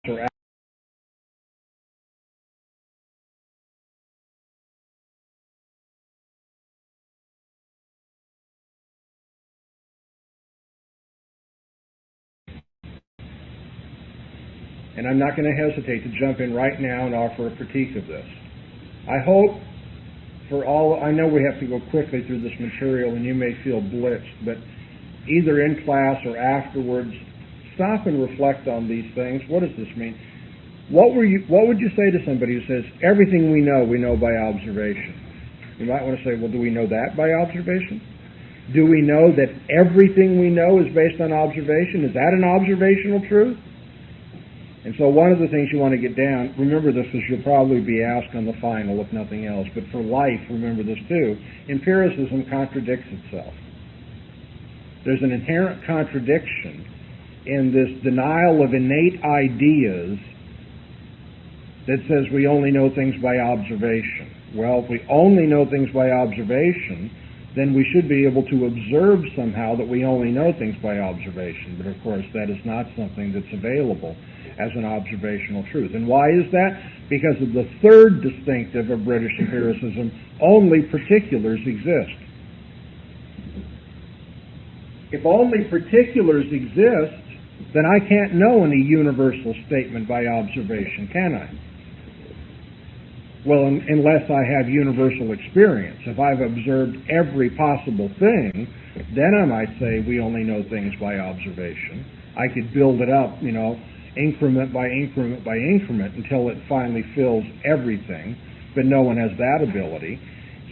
or and I'm not going to hesitate to jump in right now and offer a critique of this. I hope I know we have to go quickly through this material and you may feel blitzed, but either in class or afterwards, stop and reflect on these things. What does this mean? What would you say to somebody who says, everything we know by observation? You might want to say, well, do we know that by observation? Do we know that everything we know is based on observation? Is that an observational truth? And so one of the things you want to get down, remember this because you'll probably be asked on the final if nothing else, but for life, remember this too, empiricism contradicts itself. There's an inherent contradiction in this denial of innate ideas that says we only know things by observation. Well, if we only know things by observation, then we should be able to observe somehow that we only know things by observation. But of course, that is not something that's available as an observational truth. And why is that? Because of the third distinctive of British empiricism, only particulars exist. If only particulars exist, then I can't know any universal statement by observation, can I? Well, unless I have universal experience. If I've observed every possible thing, then I might say we only know things by observation. I could build it up, increment by increment by increment until it finally fills everything, but no one has that ability.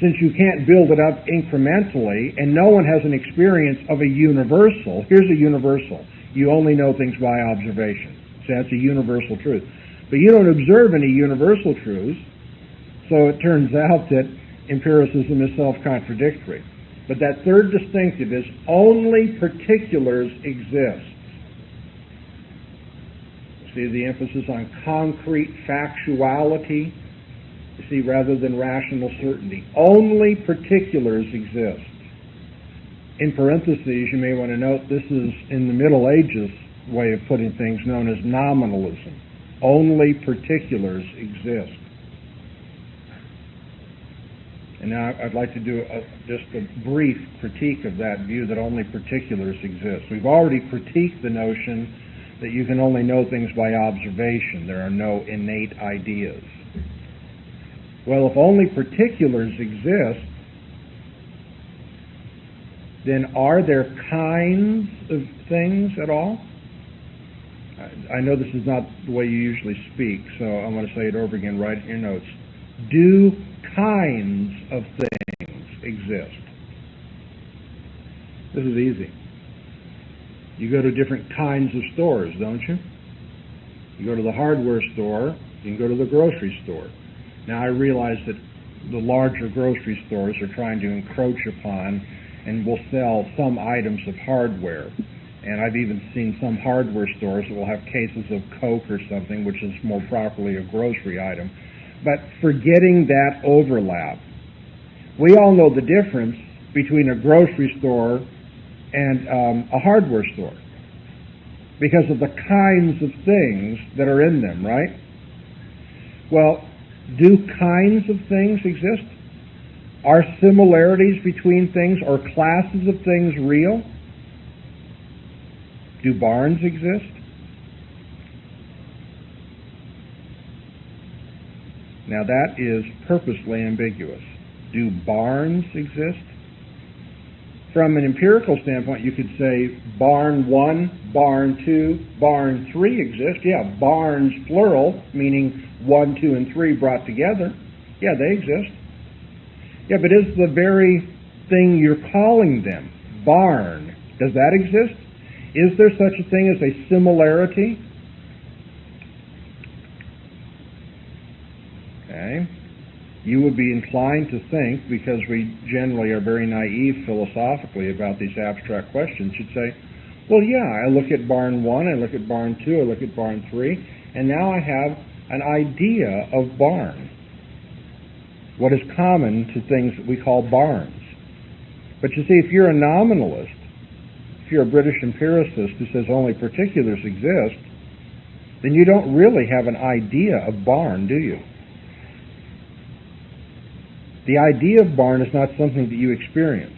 Since you can't build it up incrementally and no one has an experience of a universal, here's a universal. You only know things by observation. So that's a universal truth. But you don't observe any universal truths, so it turns out that empiricism is self-contradictory. But that third distinctive is only particulars exist. See the emphasis on concrete factuality, you see, rather than rational certainty. Only particulars exist. In parentheses, you may want to note this is in the Middle Ages way of putting things known as nominalism. Only particulars exist. And now I'd like to do just a brief critique of that view that only particulars exist. We've already critiqued the notion that you can only know things by observation. There are no innate ideas. Well, if only particulars exist, then are there kinds of things at all? I know this is not the way you usually speak, so I'm going to say it over again. Write in your notes. Do kinds of things exist? This is easy. You go to different kinds of stores, don't you? You go to the hardware store, you can go to the grocery store. Now I realize that the larger grocery stores are trying to encroach upon and will sell some items of hardware. And I've even seen some hardware stores that will have cases of Coke or something, which is more properly a grocery item. But forgetting that overlap, we all know the difference between a grocery store and a hardware store because of the kinds of things that are in them, right? Well, do kinds of things exist? Are similarities between things or classes of things real? Do barns exist? Now that is purposely ambiguous. Do barns exist? From an empirical standpoint, you could say barn 1, barn 2, barn 3 exist. Yeah, barns plural, meaning 1, 2, and 3 brought together. Yeah, they exist. Yeah, but is the very thing you're calling them, barn, does that exist? Is there such a thing as a similarity? Okay. You would be inclined to think, because we generally are very naive philosophically about these abstract questions, you'd say, well, yeah, I look at barn 1, I look at barn 2, I look at barn 3, and now I have an idea of barn, what is common to things that we call barns. But you see, if you're a nominalist, if you're a British empiricist who says only particulars exist, then you don't really have an idea of barn, do you? The idea of barn is not something that you experience.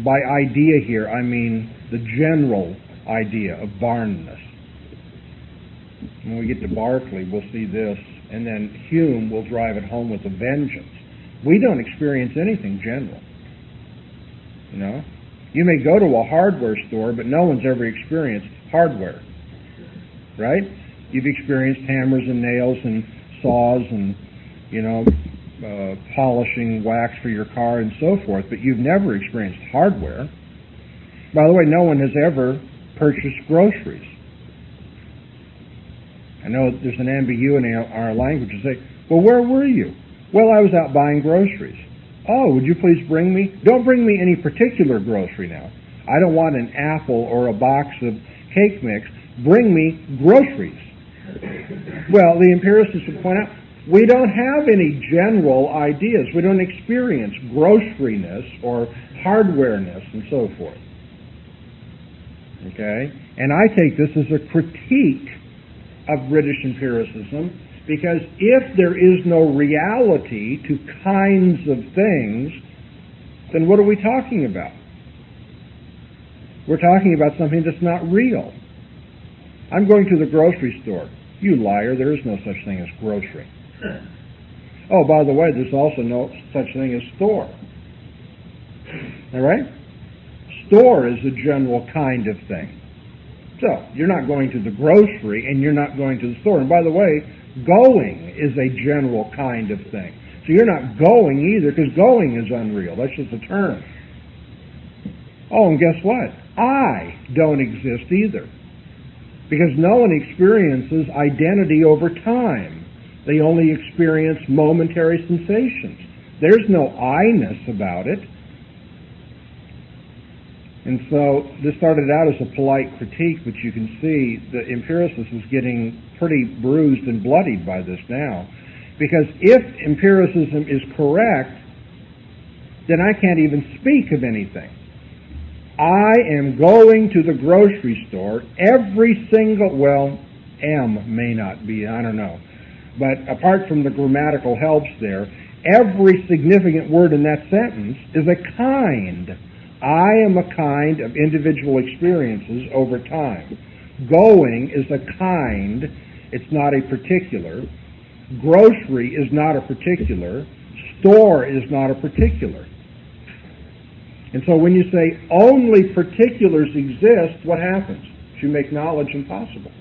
By idea here, I mean the general idea of barrenness. When we get to Berkeley, we'll see this, and then Hume will drive it home with a vengeance. We don't experience anything general. You know? You may go to a hardware store, but no one's ever experienced hardware. Right? You've experienced hammers and nails and saws and, polishing wax for your car and so forth, but you've never experienced hardware. By the way, no one has ever purchased groceries. I know there's an ambiguity in our language to say, well, where were you? Well, I was out buying groceries. Oh, would you please bring me? Don't bring me any particular grocery now. I don't want an apple or a box of cake mix. Bring me groceries. Well, the empiricists would point out, we don't have any general ideas. We don't experience groceryness or hardwareness and so forth. Okay? And I take this as a critique of British empiricism, because if there is no reality to kinds of things, then what are we talking about? We're talking about something that's not real. I'm going to the grocery store. You liar, there is no such thing as grocery. Oh, by the way, there's also no such thing as store. All right? Store is a general kind of thing. So, you're not going to the grocery and you're not going to the store. And by the way, going is a general kind of thing. So you're not going either, because going is unreal. That's just a term. Oh, and guess what? I don't exist either. Because no one experiences identity over time. They only experience momentary sensations. There's no I-ness about it. And so this started out as a polite critique, but you can see the empiricist is getting pretty bruised and bloodied by this now. Because if empiricism is correct, then I can't even speak of anything. I am going to the grocery store every single, M may not be, I don't know. But apart from the grammatical helps there, every significant word in that sentence is a kind. I am a kind of individual experiences over time. Going is a kind, it's not a particular. Grocery is not a particular. Store is not a particular. And so when you say only particulars exist, what happens? You make knowledge impossible.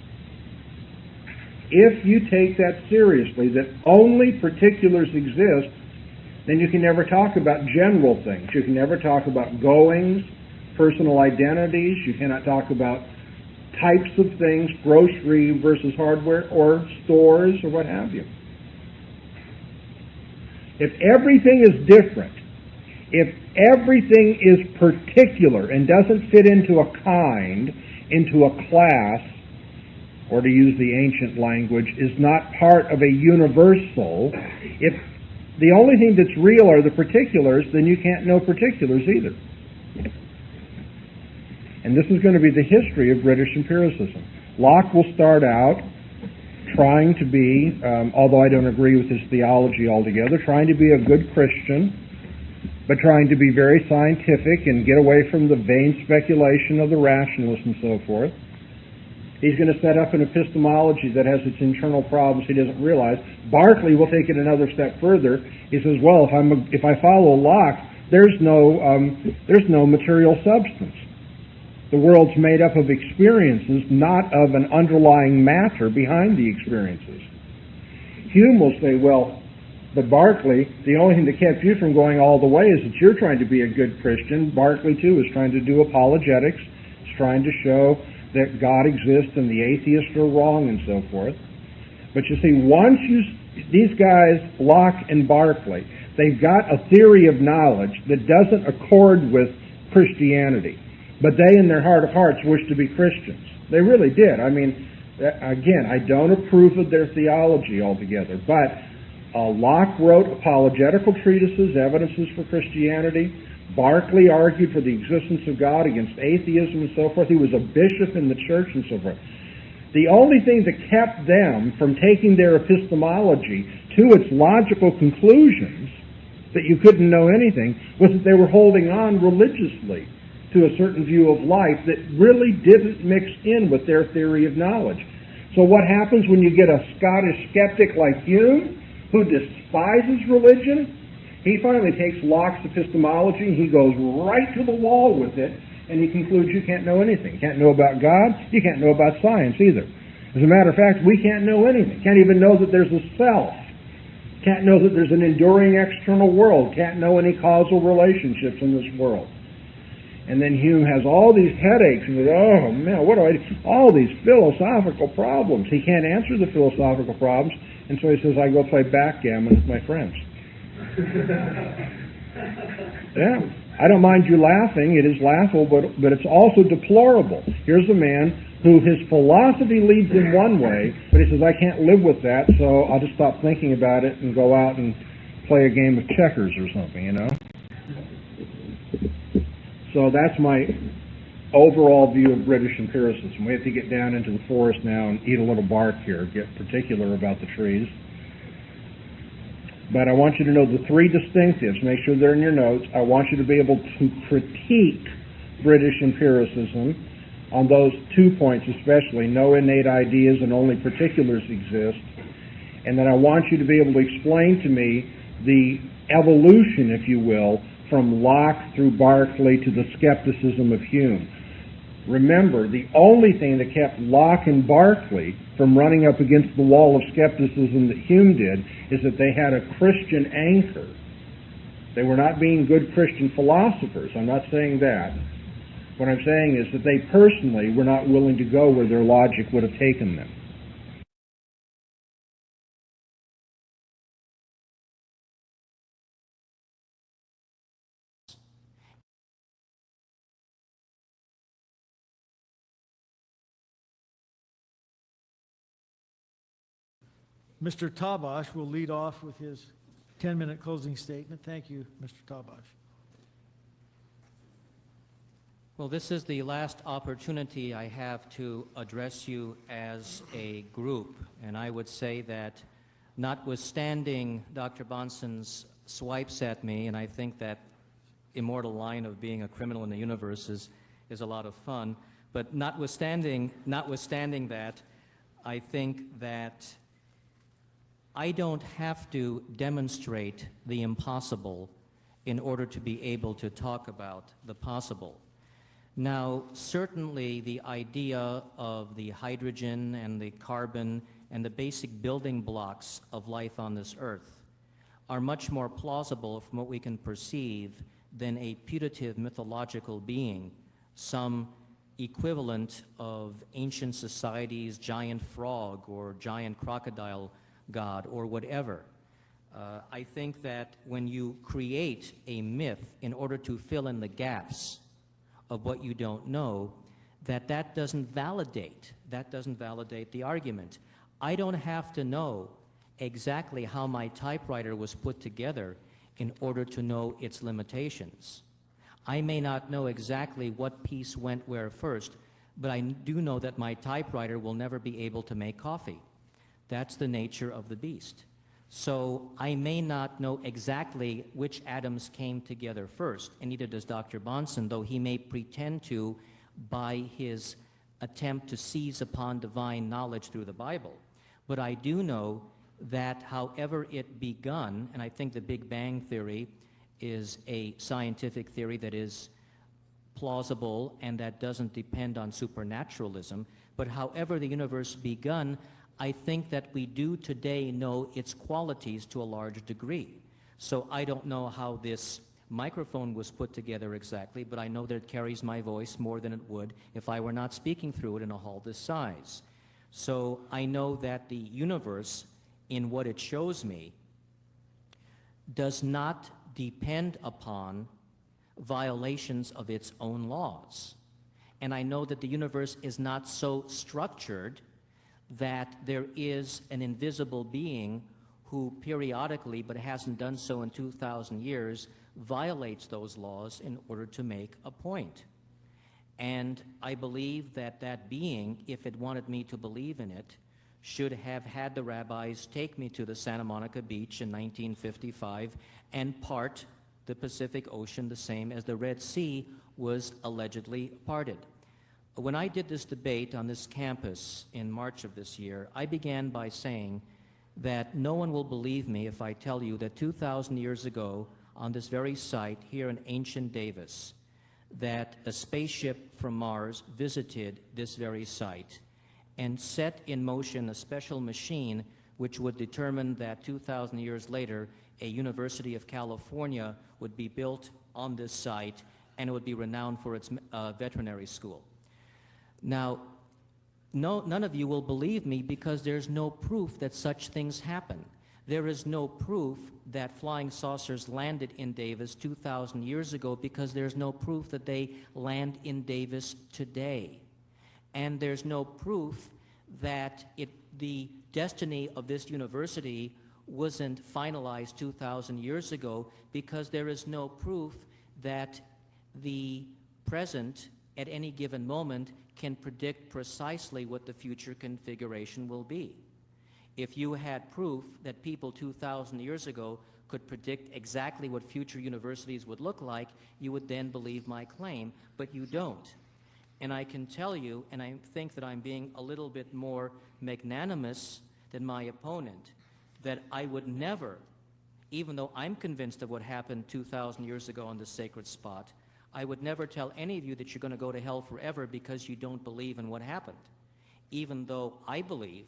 If you take that seriously, that only particulars exist, then you can never talk about general things. You can never talk about goings, personal identities. You cannot talk about types of things, grocery versus hardware, or stores, or what have you. If everything is different, if everything is particular and doesn't fit into a kind, into a class, or to use the ancient language, is not part of a universal, if the only thing that's real are the particulars, then you can't know particulars either. And this is going to be the history of British empiricism. Locke will start out trying to be, although I don't agree with his theology altogether, trying to be a good Christian, but trying to be very scientific and get away from the vain speculation of the rationalists and so forth. He's going to set up an epistemology that has its internal problems he doesn't realize. Berkeley will take it another step further. He says, well, if I follow Locke, there's no material substance. The world's made up of experiences, not of an underlying matter behind the experiences. Hume will say, well, but Berkeley, the only thing that kept you from going all the way is that you're trying to be a good Christian. Berkeley, too, is trying to do apologetics. He's trying to show that God exists and the atheists are wrong and so forth. But you see, these guys, Locke and Berkeley, they've got a theory of knowledge that doesn't accord with Christianity. But they, in their heart of hearts, wish to be Christians. They really did. I mean, again, I don't approve of their theology altogether, but Locke wrote apologetical treatises, evidences for Christianity. Berkeley argued for the existence of God against atheism and so forth. He was a bishop in the church and so forth. The only thing that kept them from taking their epistemology to its logical conclusions, that you couldn't know anything, was that they were holding on religiously to a certain view of life that really didn't mix in with their theory of knowledge. So what happens when you get a Scottish skeptic like Hume, who despises religion? He finally takes Locke's epistemology and he goes right to the wall with it, and he concludes you can't know anything. You can't know about God, you can't know about science either. As a matter of fact, we can't know anything. Can't even know that there's a self. Can't know that there's an enduring external world. Can't know any causal relationships in this world. And then Hume has all these headaches and goes, oh man, what do I do? All these philosophical problems. He can't answer the philosophical problems, and so he says, I go play backgammon with my friends. Yeah, I don't mind you laughing. It is laughable, but it's also deplorable. Here's a man who his philosophy leads him one way, but he says, I can't live with that, so I'll just stop thinking about it and go out and play a game of checkers or something, you know? So that's my overall view of British empiricism. We have to get down into the forest now and eat a little bark here, get particular about the trees. But I want you to know the three distinctives. Make sure they're in your notes. I want you to be able to critique British empiricism on those 2 points especially, no innate ideas and only particulars exist. And then I want you to be able to explain to me the evolution, if you will, from Locke through Berkeley to the skepticism of Hume. Remember, the only thing that kept Locke and Berkeley from running up against the wall of skepticism that Hume did is that they had a Christian anchor. They were not being good Christian philosophers. I'm not saying that. What I'm saying is that they personally were not willing to go where their logic would have taken them. Mr. Tabash will lead off with his 10-minute closing statement. Thank you, Mr. Tabash. Well, this is the last opportunity I have to address you as a group, and I would say that notwithstanding Dr. Bahnsen's swipes at me, and I think that immortal line of being a criminal in the universe is a lot of fun, but notwithstanding that, I think that I don't have to demonstrate the impossible in order to be able to talk about the possible. Now, certainly the idea of the hydrogen and the carbon and the basic building blocks of life on this earth are much more plausible from what we can perceive than a putative mythological being, some equivalent of ancient societies' giant frog or giant crocodile god or whatever. I think that when you create a myth in order to fill in the gaps of what you don't know, that doesn't validate the argument. I don't have to know exactly how my typewriter was put together in order to know its limitations. I may not know exactly what piece went where first, but I do know that my typewriter will never be able to make coffee. That's the nature of the beast. So I may not know exactly which atoms came together first, and neither does Dr. Bahnsen, though he may pretend to by his attempt to seize upon divine knowledge through the Bible. But I do know that however it begun, and I think the Big Bang Theory is a scientific theory that is plausible and that doesn't depend on supernaturalism, but however the universe begun, I think that we do today know its qualities to a large degree. So I don't know how this microphone was put together exactly, but I know that it carries my voice more than it would if I were not speaking through it in a hall this size. So I know that the universe, in what it shows me, does not depend upon violations of its own laws. And I know that the universe is not so structured that there is an invisible being who periodically, but hasn't done so in 2,000 years, violates those laws in order to make a point. And I believe that that being, if it wanted me to believe in it, should have had the rabbis take me to the Santa Monica Beach in 1955 and part the Pacific Ocean the same as the Red Sea was allegedly parted. When I did this debate on this campus in March of this year, I began by saying that no one will believe me if I tell you that 2,000 years ago, on this very site here in ancient Davis, that a spaceship from Mars visited this very site and set in motion a special machine which would determine that 2,000 years later, a University of California would be built on this site and it would be renowned for its veterinary school. Now, none of you will believe me because there's no proof that such things happen. There is no proof that flying saucers landed in Davis 2,000 years ago because there's no proof that they land in Davis today. And there's no proof that the destiny of this university wasn't finalized 2,000 years ago because there is no proof that the present at any given moment can predict precisely what the future configuration will be. If you had proof that people 2,000 years ago could predict exactly what future universities would look like, you would then believe my claim, but you don't. And I can tell you, and I think that I'm being a little bit more magnanimous than my opponent, that I would never, even though I'm convinced of what happened 2,000 years ago on this sacred spot, I would never tell any of you that you're going to go to hell forever because you don't believe in what happened, even though I believe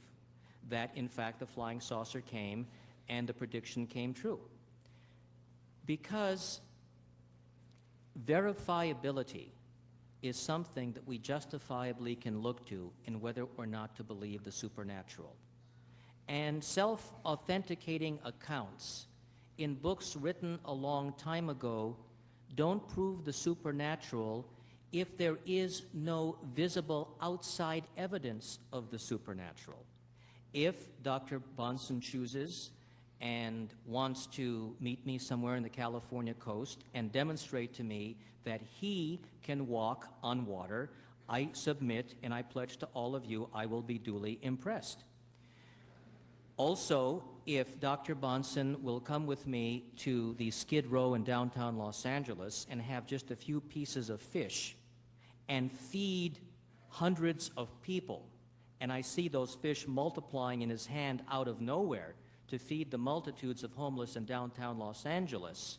that, in fact, the flying saucer came and the prediction came true. Because verifiability is something that we justifiably can look to in whether or not to believe the supernatural. And self-authenticating accounts in books written a long time ago don't prove the supernatural if there is no visible outside evidence of the supernatural. If Dr. Bahnsen chooses and wants to meet me somewhere in the California coast and demonstrate to me that he can walk on water, I submit and I pledge to all of you I will be duly impressed. Also, if Dr. Bahnsen will come with me to the Skid Row in downtown Los Angeles and have just a few pieces of fish and feed hundreds of people, and I see those fish multiplying in his hand out of nowhere to feed the multitudes of homeless in downtown Los Angeles,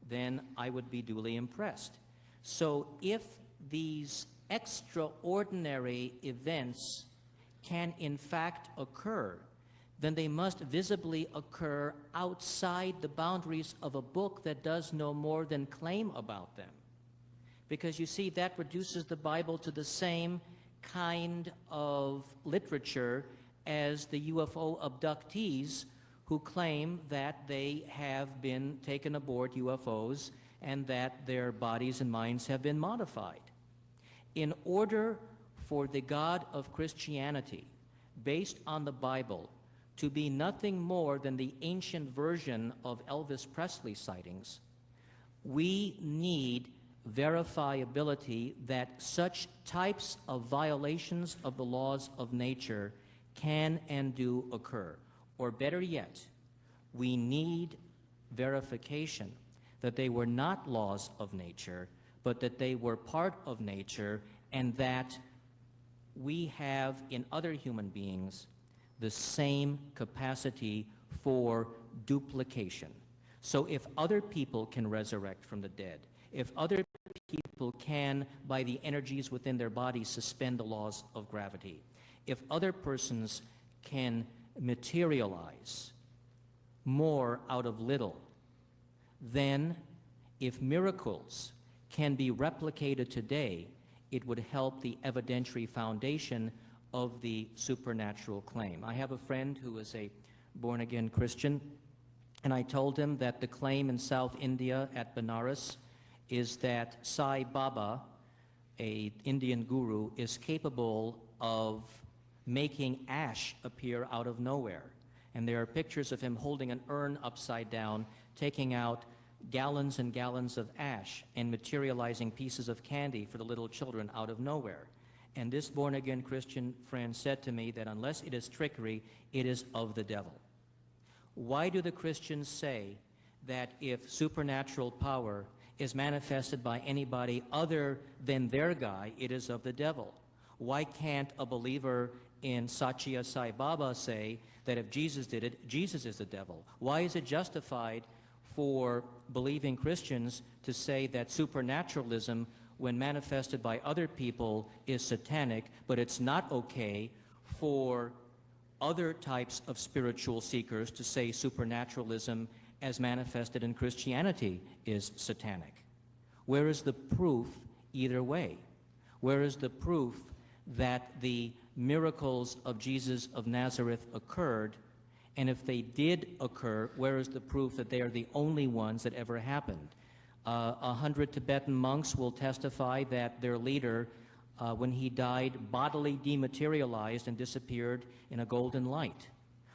then I would be duly impressed. So if these extraordinary events can in fact occur, then they must visibly occur outside the boundaries of a book that does no more than claim about them. Because you see, that reduces the Bible to the same kind of literature as the UFO abductees who claim that they have been taken aboard UFOs and that their bodies and minds have been modified. In order for the God of Christianity, based on the Bible, to be nothing more than the ancient version of Elvis Presley sightings, we need verifiability that such types of violations of the laws of nature can and do occur. Or better yet, we need verification that they were not laws of nature, but that they were part of nature, and that we have in other human beings the same capacity for duplication. So if other people can resurrect from the dead, if other people can, by the energies within their bodies, suspend the laws of gravity, if other persons can materialize more out of little, then if miracles can be replicated today, it would help the evidentiary foundation of the supernatural claim. I have a friend who is a born-again Christian, and I told him that the claim in South India at Benares is that Sai Baba, an Indian guru, is capable of making ash appear out of nowhere. And there are pictures of him holding an urn upside down, taking out gallons and gallons of ash and materializing pieces of candy for the little children out of nowhere. And this born-again Christian friend said to me that unless it is trickery, it is of the devil. Why do the Christians say that if supernatural power is manifested by anybody other than their guy, it is of the devil? Why can't a believer in Satya Sai Baba say that if Jesus did it, Jesus is the devil? Why is it justified for believing Christians to say that supernaturalism, when manifested by other people, is satanic, but it's not okay for other types of spiritual seekers to say supernaturalism as manifested in Christianity is satanic? Where is the proof either way? Where is the proof that the miracles of Jesus of Nazareth occurred? And if they did occur, where is the proof that they are the only ones that ever happened? 100 Tibetan monks will testify that their leader, when he died, bodily dematerialized and disappeared in a golden light.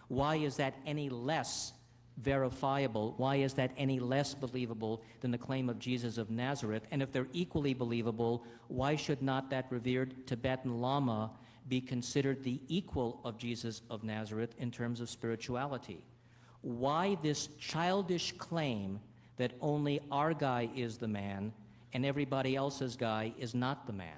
Why is that any less verifiable? Why is that any less believable than the claim of Jesus of Nazareth? And if they're equally believable, why should not that revered Tibetan Lama be considered the equal of Jesus of Nazareth in terms of spirituality? Why this childish claim that only our guy is the man and everybody else's guy is not the man?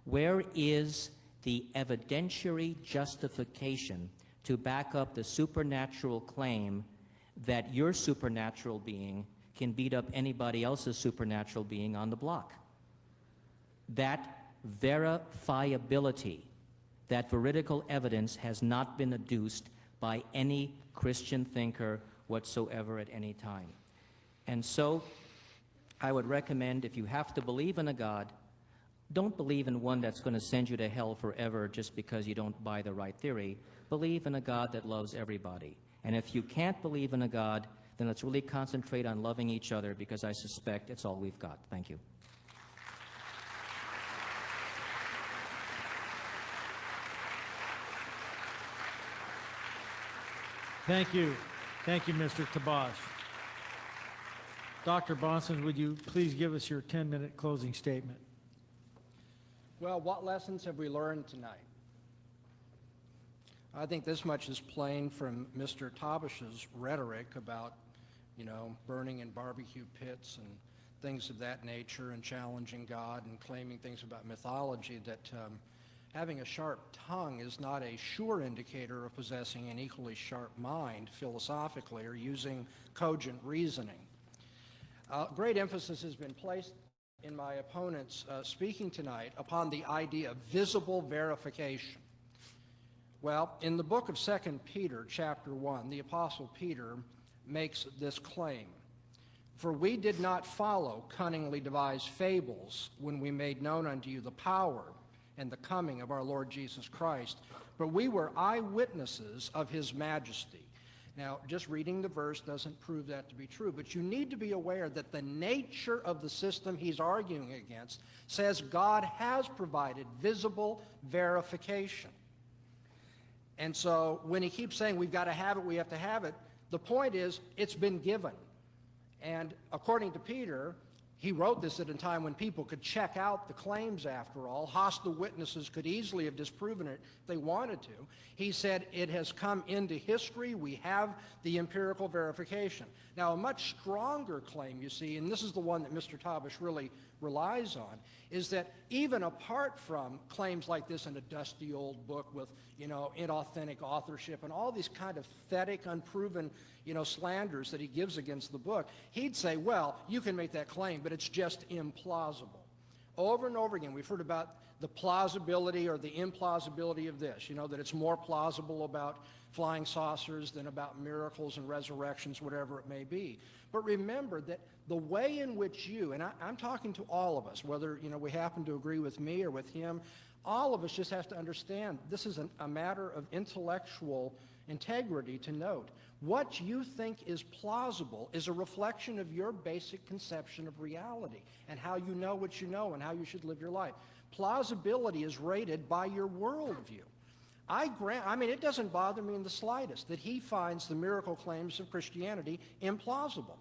Where is the evidentiary justification to back up the supernatural claim that your supernatural being can beat up anybody else's supernatural being on the block? That verifiability, that veridical evidence has not been adduced by any Christian thinker whatsoever at any time. And so I would recommend, if you have to believe in a God, don't believe in one that's going to send you to hell forever just because you don't buy the right theory. Believe in a God that loves everybody. And if you can't believe in a God, then let's really concentrate on loving each other, because I suspect it's all we've got. Thank you. Thank you. Thank you, Mr. Tabash. Dr. Bahnsen, would you please give us your 10-minute closing statement? Well, what lessons have we learned tonight? I think this much is plain from Mr. Tabash's rhetoric about, burning in barbecue pits and things of that nature, and challenging God and claiming things about mythology, that having a sharp tongue is not a sure indicator of possessing an equally sharp mind philosophically or using cogent reasoning. Great emphasis has been placed in my opponent's speaking tonight upon the idea of visible verification. Well, in the book of 2 Peter, chapter 1, the Apostle Peter makes this claim: "For we did not follow cunningly devised fables when we made known unto you the power and the coming of our Lord Jesus Christ, but we were eyewitnesses of his majesty." Now, just reading the verse doesn't prove that to be true, but you need to be aware that the nature of the system he's arguing against says God has provided visible verification. And so when he keeps saying we've got to have it, we have to have it, the point is it's been given. And according to Peter, he wrote this at a time when people could check out the claims, after all. Hostile witnesses could easily have disproven it if they wanted to. He said it has come into history. We have the empirical verification. Now, a much stronger claim, you see, and this is the one that Mr. Tabash really relies on, is that even apart from claims like this in a dusty old book with, inauthentic authorship and all these kind of pathetic, unproven, slanders that he gives against the book, he'd say, well, you can make that claim, but it's just implausible. Over and over again, we've heard about the plausibility or the implausibility of this, that it's more plausible about flying saucers than about miracles and resurrections, whatever it may be. But remember that the way in which you, and I'm talking to all of us, whether we happen to agree with me or with him, all of us just have to understand this is a matter of intellectual integrity to note. What you think is plausible is a reflection of your basic conception of reality and how you know what you know and how you should live your life. Plausibility is rated by your worldview. It doesn't bother me in the slightest that he finds the miracle claims of Christianity implausible.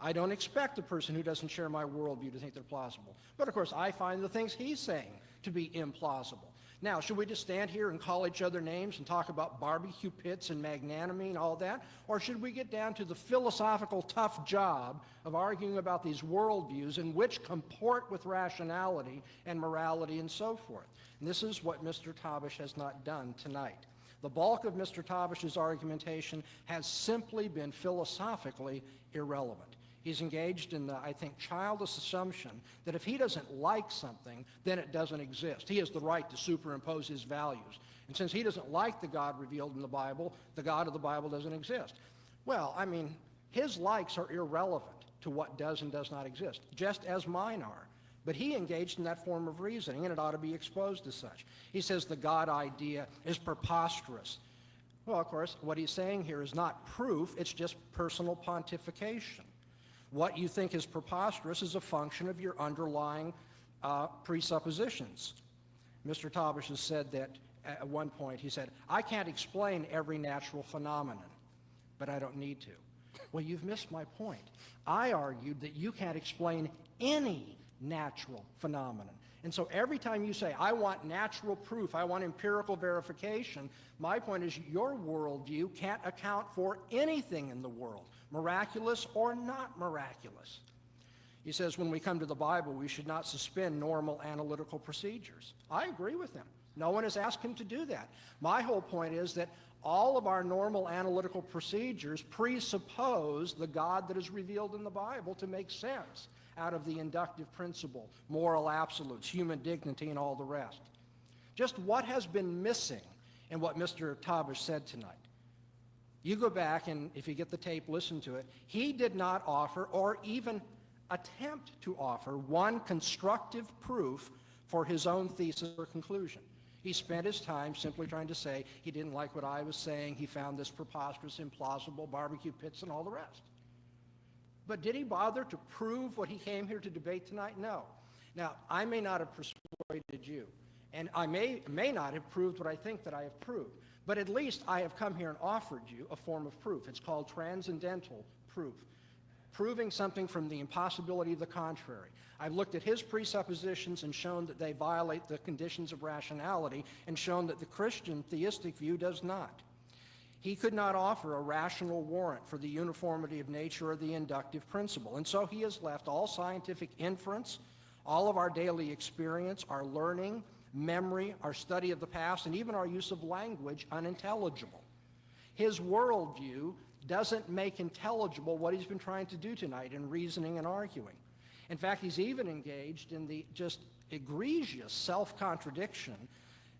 I don't expect a person who doesn't share my worldview to think they're plausible. But of course, I find the things he's saying to be implausible. Now, should we just stand here and call each other names and talk about barbecue pits and magnanimity and all that? Or should we get down to the philosophical tough job of arguing about these worldviews and which comport with rationality and morality and so forth? And this is what Mr. Tabish has not done tonight. The bulk of Mr. Tabish's argumentation has simply been philosophically irrelevant. He's engaged in the, I think, childish assumption that if he doesn't like something, then it doesn't exist. He has the right to superimpose his values. And since he doesn't like the God revealed in the Bible, the God of the Bible doesn't exist. Well, I mean, his likes are irrelevant to what does and does not exist, just as mine are. But he engaged in that form of reasoning, and it ought to be exposed as such. He says the God idea is preposterous. Well, of course, what he's saying here is not proof, it's just personal pontification. What you think is preposterous is a function of your underlying presuppositions. Mr. Tabish has said that at one point, he said, I can't explain every natural phenomenon, but I don't need to. Well, you've missed my point. I argued that you can't explain any natural phenomenon. And so every time you say, I want natural proof, I want empirical verification, my point is your worldview can't account for anything in the world, miraculous or not miraculous. He says when we come to the Bible, we should not suspend normal analytical procedures. I agree with him. No one has asked him to do that. My whole point is that all of our normal analytical procedures presuppose the God that is revealed in the Bible to make sense out of the inductive principle, moral absolutes, human dignity, and all the rest. Just what has been missing in what Mr. Tabish said tonight? You go back and if you get the tape, listen to it. He did not offer or even attempt to offer one constructive proof for his own thesis or conclusion. He spent his time simply trying to say he didn't like what I was saying, he found this preposterous, implausible, barbecue pits, and all the rest. But did he bother to prove what he came here to debate tonight? No. Now, I may not have persuaded you, and I may not have proved what I think that I have proved, but at least I have come here and offered you a form of proof. It's called transcendental proof, proving something from the impossibility of the contrary. I've looked at his presuppositions and shown that they violate the conditions of rationality and shown that the Christian theistic view does not. He could not offer a rational warrant for the uniformity of nature or the inductive principle, and so he has left all scientific inference, all of our daily experience, our learning, memory, our study of the past, and even our use of language unintelligible. His worldview doesn't make intelligible what he's been trying to do tonight in reasoning and arguing. In fact, he's even engaged in the just egregious self-contradiction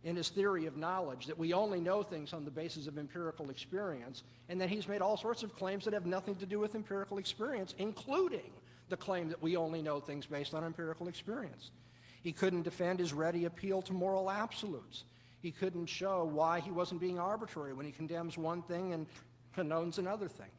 in his theory of knowledge, that we only know things on the basis of empirical experience, and that he's made all sorts of claims that have nothing to do with empirical experience, including the claim that we only know things based on empirical experience. He couldn't defend his ready appeal to moral absolutes. He couldn't show why he wasn't being arbitrary when he condemns one thing and condones another thing.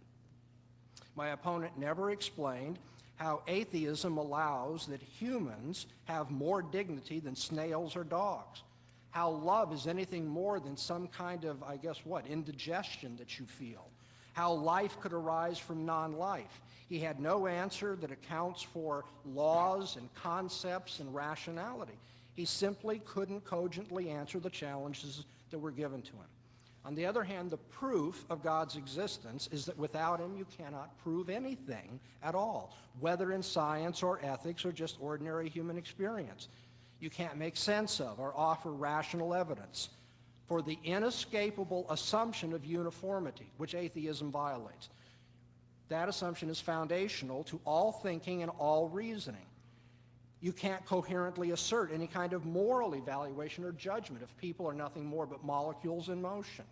My opponent never explained how atheism allows that humans have more dignity than snails or dogs. How love is anything more than some kind of, I guess what, indigestion that you feel. How life could arise from non-life. He had no answer that accounts for laws and concepts and rationality. He simply couldn't cogently answer the challenges that were given to him. On the other hand, the proof of God's existence is that without him you cannot prove anything at all, whether in science or ethics or just ordinary human experience. You can't make sense of or offer rational evidence for the inescapable assumption of uniformity, which atheism violates. That assumption is foundational to all thinking and all reasoning. You can't coherently assert any kind of moral evaluation or judgment if people are nothing more but molecules in motion.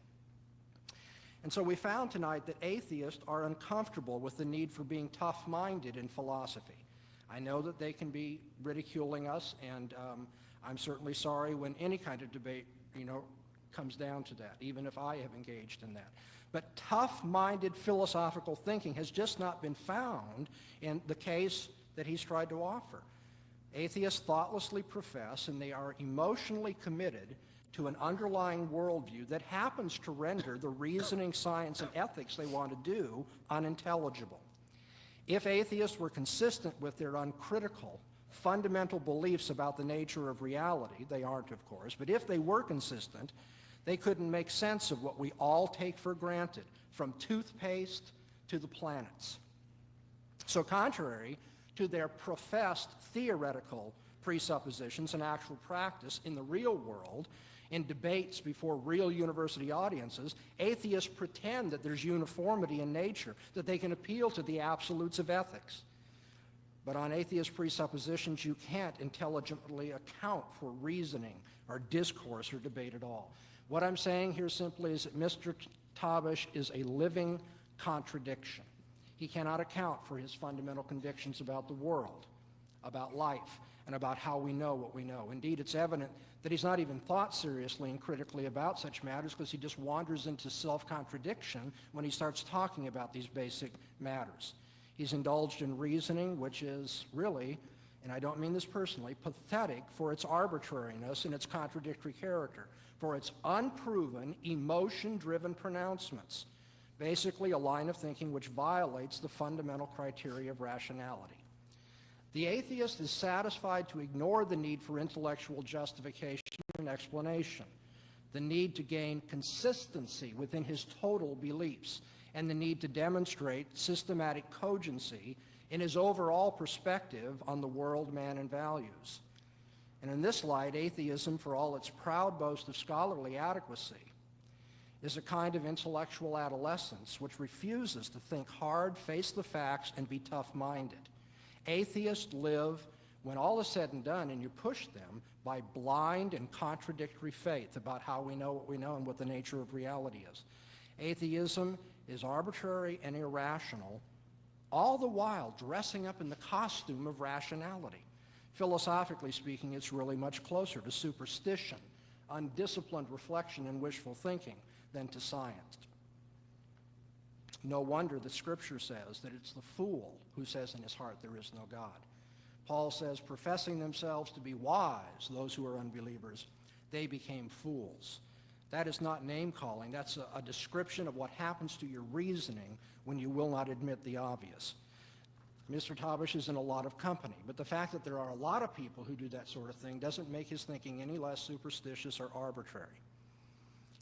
And so we found tonight that atheists are uncomfortable with the need for being tough-minded in philosophy. I know that they can be ridiculing us, and I'm certainly sorry when any kind of debate, comes down to that, even if I have engaged in that. But tough-minded philosophical thinking has just not been found in the case that he's tried to offer. Atheists thoughtlessly profess, and they are emotionally committed to an underlying worldview that happens to render the reasoning, science, and ethics they want to do unintelligible. If atheists were consistent with their uncritical, fundamental beliefs about the nature of reality, they aren't, of course, but if they were consistent, they couldn't make sense of what we all take for granted, from toothpaste to the planets. So contrary to their professed theoretical presuppositions and actual practice in the real world, in debates before real university audiences, atheists pretend that there's uniformity in nature, that they can appeal to the absolutes of ethics. But on atheist presuppositions, you can't intelligently account for reasoning or discourse or debate at all. What I'm saying here simply is that Mr. Tabish is a living contradiction. He cannot account for his fundamental convictions about the world, about life, and about how we know what we know. Indeed, it's evident that he's not even thought seriously and critically about such matters, because he just wanders into self-contradiction when he starts talking about these basic matters. He's indulged in reasoning which is really, and I don't mean this personally, pathetic for its arbitrariness and its contradictory character, for its unproven, emotion-driven pronouncements, basically a line of thinking which violates the fundamental criteria of rationality. The atheist is satisfied to ignore the need for intellectual justification and explanation, the need to gain consistency within his total beliefs, and the need to demonstrate systematic cogency in his overall perspective on the world, man, and values. And in this light, atheism, for all its proud boast of scholarly adequacy, is a kind of intellectual adolescence which refuses to think hard, face the facts, and be tough-minded. Atheists live, when all is said and done, and you push them, by blind and contradictory faith about how we know what we know and what the nature of reality is. Atheism is arbitrary and irrational, all the while dressing up in the costume of rationality. Philosophically speaking, it's really much closer to superstition, undisciplined reflection, and wishful thinking than to science. No wonder the Scripture says that it's the fool who says in his heart there is no God. Paul says, professing themselves to be wise, those who are unbelievers, they became fools. That is not name-calling. That's a description of what happens to your reasoning when you will not admit the obvious. Mr. Tabish is in a lot of company, but the fact that there are a lot of people who do that sort of thing doesn't make his thinking any less superstitious or arbitrary.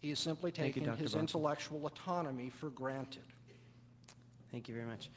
He is simply taking his intellectual autonomy for granted. Thank you very much.